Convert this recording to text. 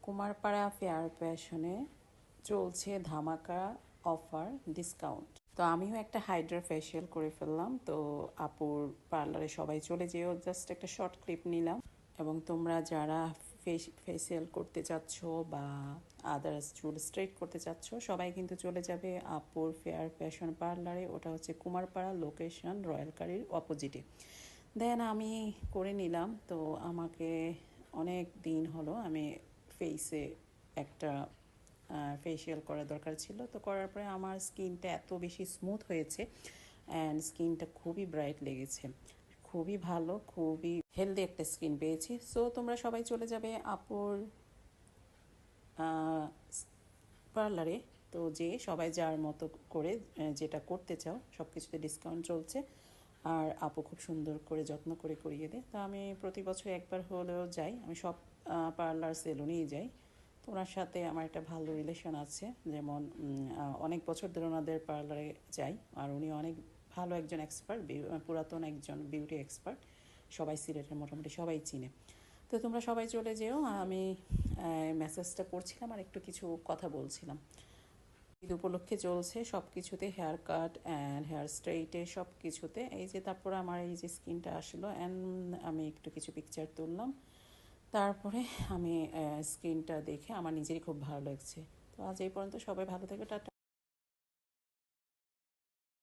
Kumarpara fair ফ্যাশনে চলছে ধামাকা অফার ডিসকাউন্ট। তো আমিও একটা হাইড্রা ফেসিয়াল করে ফেললাম। তো আপুর পার্লারে সবাই চলে যেও, জাস্ট একটা শর্ট ক্লিপ নিলাম। এবং তোমরা যারা ফেসিয়াল করতে চাচ্ছ বা আদার্স চুল স্ট্রেট করতে চাচ্ছ, সবাই কিন্তু চলে যাবে আপুর ফেয়ার ফ্যাশন পার্লারে। ওটা হচ্ছে কুমারপাড়া, লোকেশন রয়্যাল কারির অপোজিটে। দেন আমি করে নিলাম। তো আমাকে অনেক দিন হলো আমি ফেসে একটা ফেসিয়াল করা দরকার ছিল। তো করার পরে আমার স্কিনটা এত বেশি স্মুথ হয়েছে অ্যান্ড স্কিনটা খুবই ব্রাইট লেগেছে, খুবই ভালো, খুবই হেলদি একটা স্কিন পেয়েছি। সো তোমরা সবাই চলে যাবে আপুর পার্লারে। তো যে সবাই যার মতো করে যেটা করতে চাও সব কিছুতে ডিসকাউন্ট চলছে। আর আপু খুব সুন্দর করে যত্ন করে করিয়ে দেয়। তো আমি প্রতি বছর একবার হলেও যাই, আমি সব পার্লার সেলুনেই যাই। তো ওনার সাথে আমার একটা ভালো রিলেশন আছে, যেমন অনেক বছর ধরে ওনাদের পার্লারে যাই। আর উনি অনেক ভালো একজন এক্সপার্ট, পুরাতন একজন বিউটি এক্সপার্ট, সবাই সিলেটের মোটামুটি সবাই চিনে। তো তোমরা সবাই চলে যেও। আমি মেসেজটা করছিলাম আর একটু কিছু কথা বলছিলাম। ঈদ উপলক্ষে চলছে সব কিছুতে, হেয়ার কাট অ্যান্ড হেয়ার স্ট্রেইটে সব কিছুতে। এই যে তারপর আমার এই যে স্কিনটা আসলো অ্যান্ড আমি একটু কিছু পিকচার তুললাম। তারপরে আমি স্কিনটা দেখে আমার নিজেরই খুব ভালো লাগছে। তো আজ এই পর্যন্ত, সবাই ভালো থেকো, টাটা।